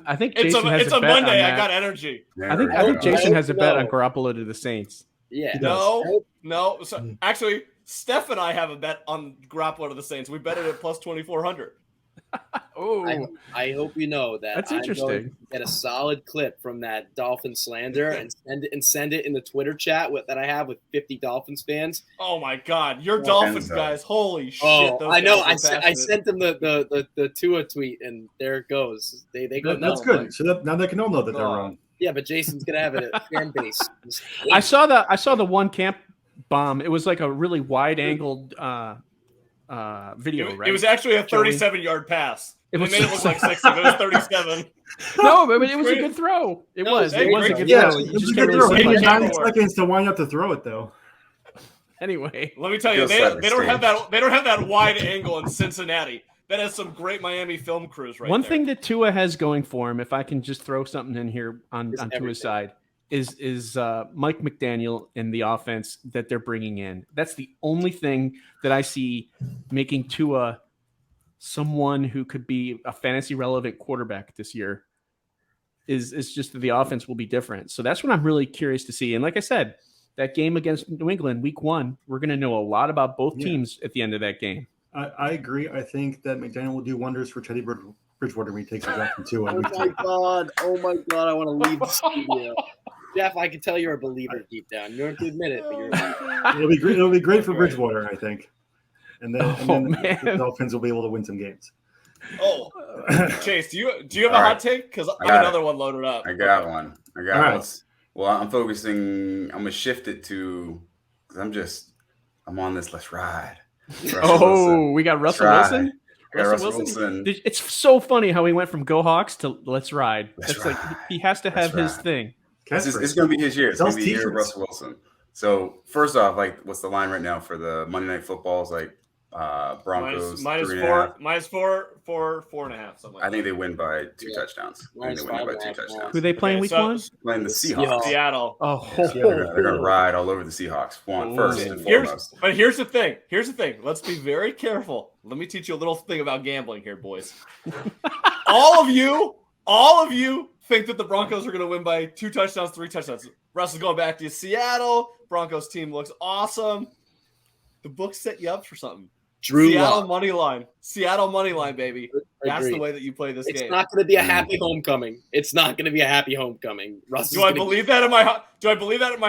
I think Jason it's a Monday. I got energy. I think Jason has a bet on Garoppolo to the Saints. Yeah. No. So, actually, Steph and I have a bet on Garoppolo to the Saints. We bet it at plus 2,400. I hope you know that. That's interesting. Going to get a solid clip from that Dolphin slander and send it in the Twitter chat that I have with 50 Dolphins fans. Oh my God, your Dolphins guys! Holy shit! Oh, I know. I sent them the Tua tweet, and there it goes. They go. That's good. So now they can all know that they're wrong. Yeah, but Jason's gonna have a fan base. I saw the one camp bomb. It was like a really wide angled video, right? It was actually a 37-yard pass. It made it look like 60, but it was 37. No, but it was a good throw. It was a good throw. You just can't really say 9 seconds to wind up to throw it, though. Anyway, let me tell you, they don't have that. They don't have that wide angle in Cincinnati. That has some great Miami film crews right One there. thing that Tua has going for him, if I can just throw something in here on Tua's side, is Mike McDaniel in the offense that they're bringing in. That's the only thing that I see making Tua someone who could be a fantasy relevant quarterback this year. Is just that the offense will be different. So that's what I'm really curious to see. And like I said, that game against New England, week 1, we're going to know a lot about both teams at the end of that game. I agree. I think that McDaniel will do wonders for Teddy Bridgewater when he takes the draft from Tua. Oh my God! I want to leave the studio. Jeff, I can tell you're a believer deep down. You don't have to admit it, but you're a believer. It'll be great for Bridgewater, I think. And then the Dolphins will be able to win some games. Oh, Chase, do you have a hot take? Because I have another one loaded up. I got one. Well, I'm focusing. I'm gonna shift it to because I'm on this. Let's ride. We got Russell Wilson. Russell Wilson. It's so funny how he went from Go Hawks to Let's Ride. It's like he has to have his thing. It's going to be his year. It's going to be the year of Russell Wilson. So first off, like, what's the line right now for the Monday Night Football? It's like Broncos minus 4.5. Something like I think they win by 2 touchdowns. I think they win by 2 touchdowns. Who are they playing week 1? Playing the Seahawks. Seattle. They're going to ride all over the Seahawks. First and foremost. But here's the thing. Let's be very careful. Let me teach you a little thing about gambling here, boys. all of you think that the Broncos are going to win by 2 touchdowns, 3 touchdowns. Russ is going back to Seattle. Broncos team looks awesome. The book set you up for something. Seattle money line, baby. That's the way that you play this game. It's not going to be a happy homecoming. Russ, do I believe that in my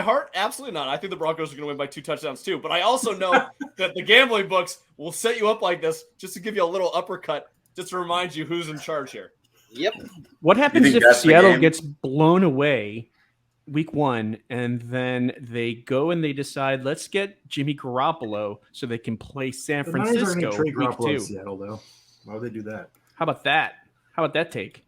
heart? Absolutely not. I think the Broncos are going to win by 2 touchdowns too. But I also know that the gambling books will set you up like this just to give you a little uppercut, just to remind you who's in charge here. Yep. What happens if Seattle gets blown away week 1 and then they go and they decide, let's get Jimmy Garoppolo so they can play San Francisco week 2? Seattle, though. Why would they do that? How about that? How about that take?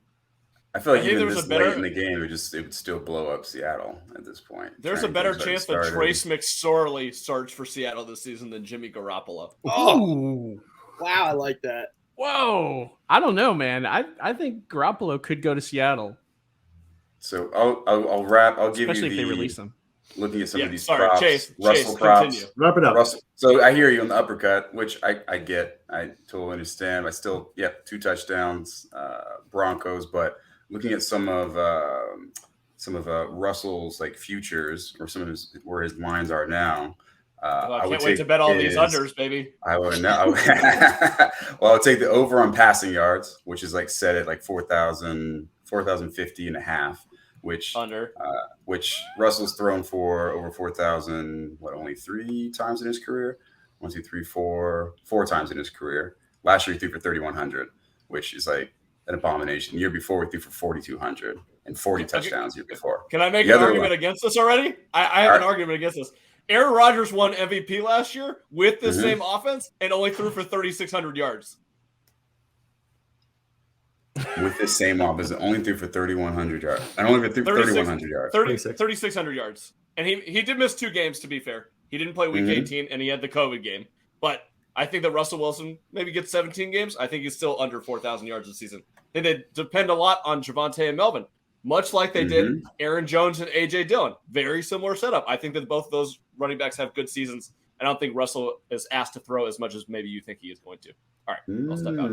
I feel like even this late in the game, it would still blow up Seattle at this point. There's a better chance that Trace McSorley starts for Seattle this season than Jimmy Garoppolo. Oh, wow, I like that. Whoa, I don't know, man. I think Garoppolo could go to Seattle. So I'll wrap. I'll give especially you if they release them. Looking at some of these props. Chase, props. Continue. Wrap it up. Russell. So I hear you on the uppercut, which I get. I totally understand. I still, 2 touchdowns, Broncos. But looking at some of Russell's like futures or some of where his lines are now, I can't wait to bet all these unders, baby. I would know. Well, I'll take the over on passing yards, which is like set at like 4,050 and a half, which Russell's thrown for over 4,000, only 3 times in his career? 1, 2, 3, 4 times in his career. Last year he threw for 3,100, which is like an abomination. The year before he threw for 4,200 and 40 touchdowns the year before. Can I make an argument against this already? I have an argument against this. Aaron Rodgers won MVP last year with the same offense and only threw for 3,600 yards. With the same offense, only threw for 3,100 yards. And only threw for 3,100 yards. 3,600 yards. And he did miss 2 games, to be fair. He didn't play week 18, and he had the COVID game. But I think that Russell Wilson maybe gets 17 games. I think he's still under 4,000 yards this season. I think they depend a lot on Javonte and Melvin, much like they did Aaron Jones and A.J. Dillon. Very similar setup. I think that both of those running backs have good seasons. I don't think Russell is asked to throw as much as maybe you think he is going to. All right, I'll step out.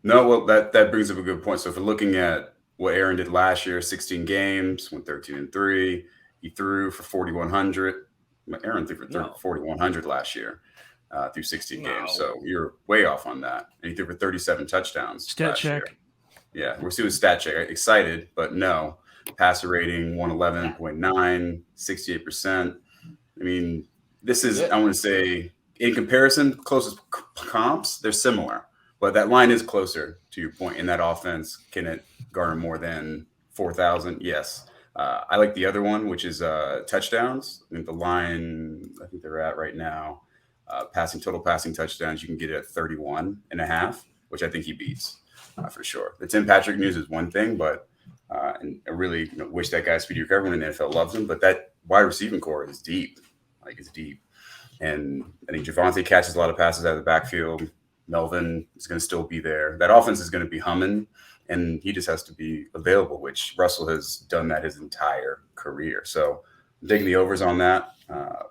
No, well, that brings up a good point. So if we're looking at what Aaron did last year, 16 games, went 13-3. He threw for 4,100. Aaron threw for 4,100 last year through 16 games. So you're way off on that. And he threw for 37 touchdowns. Stat check. Yeah, we're doing stat check. Excited, but no. Passer rating 111.9, 68%. I mean, this is, I want to say, in comparison, closest comps, they're similar. But that line is closer to your point. In that offense, can it garner more than 4,000? Yes. I like the other one, which is touchdowns. I think the line, I think they're at right now, total passing touchdowns, you can get it at 31.5, which I think he beats for sure. The Tim Patrick news is one thing, but and I really wish that guy speedy recovery when the NFL loves him. But that wide receiving core is deep, it's deep. And I think Javonte catches a lot of passes out of the backfield. Melvin is going to still be there. That offense is going to be humming. And he just has to be available, which Russell has done that his entire career. So I'm taking the overs on that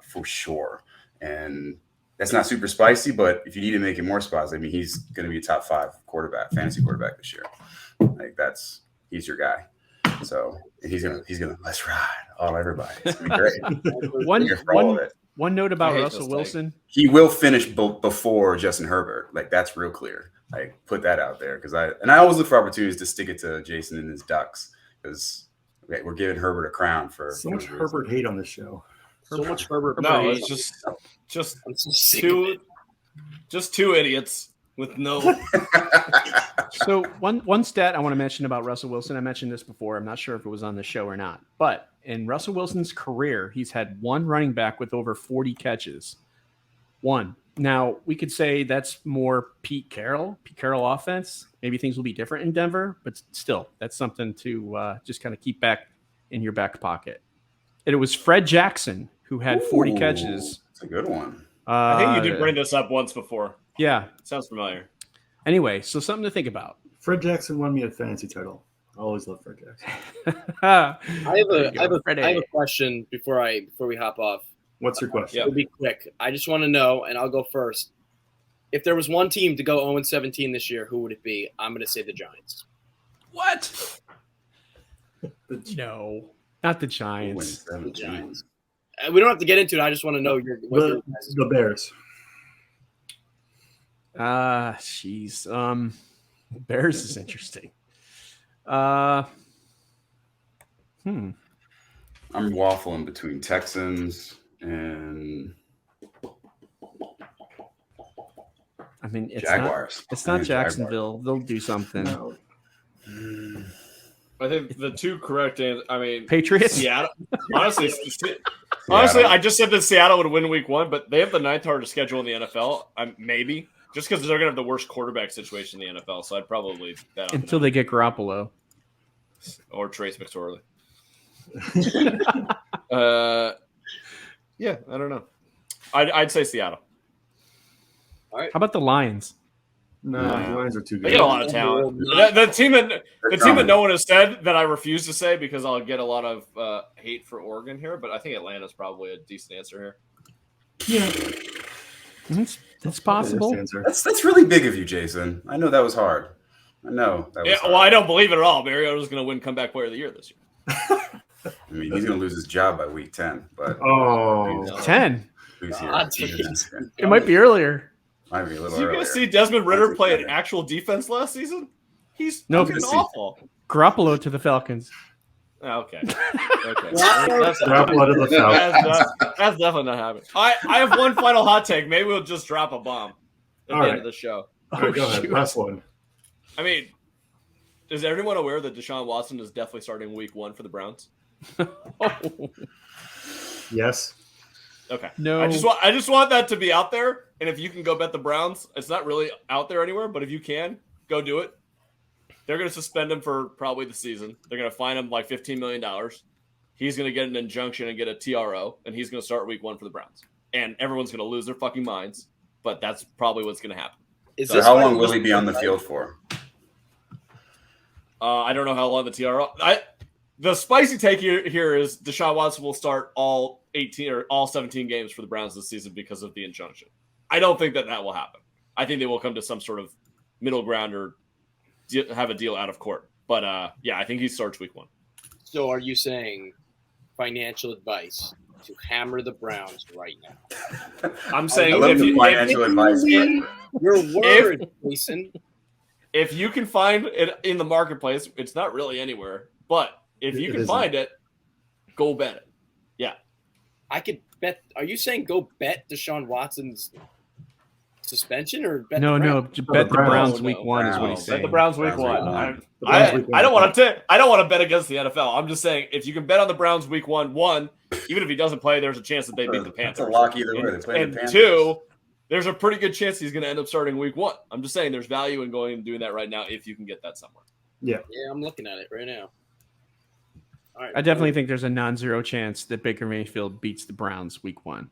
for sure. And that's not super spicy, but if you need to make it more spicy, I mean, he's going to be a top 5 fantasy quarterback this year. He's your guy. So he's gonna let's ride all everybody. It's gonna be great. One note about Russell Wilson: he will finish before Justin Herbert. That's real clear. Put that out there because I always look for opportunities to stick it to Jason and his Ducks because we're giving Herbert a crown for so much Herbert hate on this show. So much Herbert. No, it's just two idiots with no. So one stat I want to mention about Russell Wilson. I mentioned this before. I'm not sure if it was on the show or not, but in Russell Wilson's career, he's had one running back with over 40 catches. One. Now, we could say that's more Pete Carroll offense. Maybe things will be different in Denver, but still, that's something to just kind of keep back in your back pocket. And it was Fred Jackson who had 40 catches. That's a good one. I think you did bring this up once before. Yeah. Sounds familiar. Anyway, so something to think about. Fred Jackson won me a fantasy title. I always love Fred Jackson. I have a question before we hop off. What's your question? It'll be quick. I just want to know, and I'll go first. If there was one team to go 0-17 this year, who would it be? I'm going to say the Giants. What? No, not the Giants. The Giants. We don't have to get into it. I just want to know the Bears. Jeez. Bears is interesting. I'm waffling between Texans and it's Jaguars. It's not Jacksonville. They'll do something. No. I think the two correct answers. Patriots. Seattle. Honestly, I just said that Seattle would win Week 1, but they have the 9th hardest schedule in the NFL. Maybe just because they're gonna have the worst quarterback situation in the NFL. So I'd probably bet on until they get Garoppolo or Trace McSorley. Yeah, I don't know. I'd say Seattle. All right. How about the Lions? No, the Lions are too good. They get a lot of talent. The team that no one has said that I refuse to say because I'll get a lot of hate for Oregon here, but I think Atlanta's probably a decent answer here. Yeah, that's possible. That's really big of you, Jason. I know that was hard. I know. That was hard. Well, I don't believe it at all. Mariota's going to win comeback player of the year this year. I mean, he's going to lose his job by week 10. But 10. Who's here? It might be earlier. Might be a little you earlier. gonna see Desmond Ridder play an actual defense last season? He's fucking awful. Garoppolo to the Falcons. Okay. That's Garoppolo to the Falcons. That's definitely not happening. I have one final hot take. Maybe we'll just drop a bomb at the end of the show. All right, go ahead. Last one. I mean, is everyone aware that Deshaun Watson is definitely starting week 1 for the Browns? Yes. Okay. No. I just want that to be out there. And if you can go bet the Browns, it's not really out there anywhere, but if you can, go do it. They're going to suspend him for probably the season. They're going to fine him like $15 million. He's going to get an injunction and get a TRO, and he's going to start week 1 for the Browns. And everyone's going to lose their fucking minds, but that's probably what's going to happen. So how long will he be on the field for? I don't know how long the TRO. The spicy take here is Deshaun Watson will start all 18 or all 17 games for the Browns this season because of the injunction. I don't think that will happen. I think they will come to some sort of middle ground or have a deal out of court. But yeah, I think he starts week 1. So are you saying financial advice to hammer the Browns right now? I'm saying financial advice. Your word, Jason. If you can find it in the marketplace, it's not really anywhere, but if you can find it, go bet it. Yeah. I could bet. Are you saying go bet Deshaun Watson's suspension or bet No, bet the Browns No, week 1 is what he's saying. Bet the Browns week 1. I don't want to bet against the NFL. I'm just saying if you can bet on the Browns week 1, even if he doesn't play, there's a chance that they beat the Panthers. That's a lock either way. They play the Panthers. 2, there's a pretty good chance he's going to end up starting week 1. I'm just saying there's value in going and doing that right now if you can get that somewhere. Yeah, I'm looking at it right now. All right, I definitely think there's a non-zero chance that Baker Mayfield beats the Browns week 1.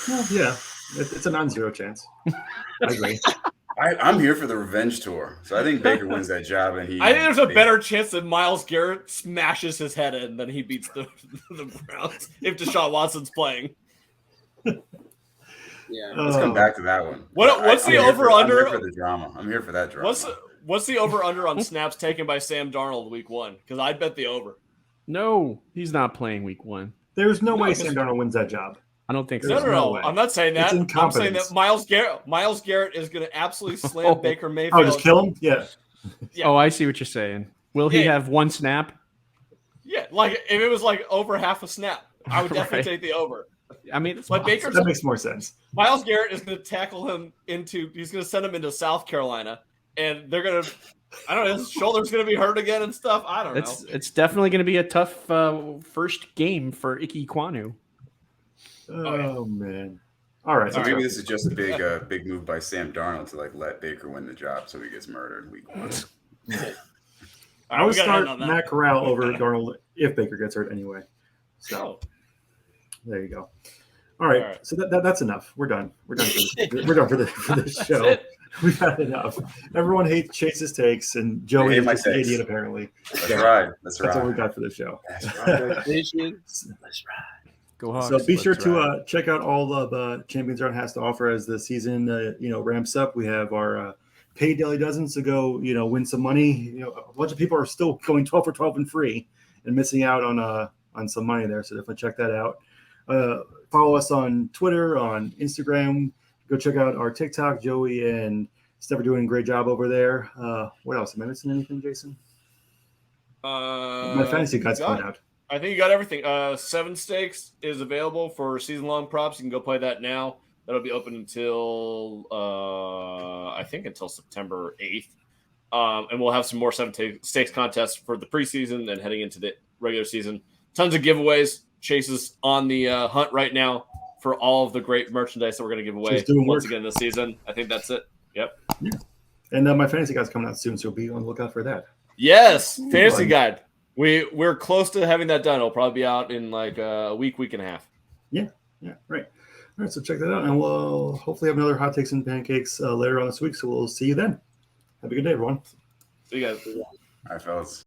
well, yeah, it's a non-zero chance. I agree. I'm here for the revenge tour, so I think Baker wins that job, and I think there's a better chance that Myles Garrett smashes his head in than he beats the Browns if Deshaun Watson's playing. Yeah, let's come back to that one. What's the over/under? I'm here for the drama. I'm here for that drama. What's the over/under on snaps taken by Sam Darnold week 1? Because I'd bet the over. No, he's not playing week 1. There's no way Sam Darnold wins that job. I don't think so. No. way. I'm not saying that. I'm saying that Myles Garrett is going to absolutely slam Baker Mayfield. Oh, just kill him? Yeah. Oh, I see what you're saying. Will he have one snap? Yeah, like if it was like over half a snap, I would definitely take the over. I mean, but Baker's that makes more sense. Myles Garrett is going to tackle him he's going to send him into South Carolina, and they're going to, I don't know, his shoulder's going to be hurt again and stuff. I don't know. It's definitely going to be a tough first game for Ike Ekwonu. Oh man! All right. So maybe this is just a big move by Sam Darnold to let Baker win the job, so he gets murdered week 1. I would start Matt Corral over Darnold if Baker gets hurt anyway. So there you go. All right. So that's enough. We're done. We're done for this show. We've had enough. Everyone hates Chase's takes, and Joey is just an idiot apparently. That's right. That's what we got for the show. Let's ride. Go Hawks. So be sure to check out all of the Champions Round has to offer as the season ramps up. We have our paid daily dozens to go win some money. A bunch of people are still going 12 for 12 and free and missing out on some money there. So definitely check that out. Follow us on Twitter, on Instagram. Go check out our TikTok. Joey and Steph are doing a great job over there. What else? Am I missing anything, Jason? My fantasy guys point out. I think you got everything. 7 Stakes is available for season-long props. You can go play that now. That'll be open until, I think, until September 8th. And we'll have some more 7 Stakes contests for the preseason and heading into the regular season. Tons of giveaways. Chase is on the hunt right now for all of the great merchandise that we're going to give away once again this season. I think that's it. Yep. Yeah. And my fantasy guide's coming out soon, so be on the lookout for that. Yes, fantasy guide. We're close to having that done. It'll probably be out in like a week and a half. Yeah, right. All right, so check that out, and we'll hopefully have another hot takes and pancakes later on this week. So we'll see you then. Have a good day, everyone. See you guys. All right, fellas.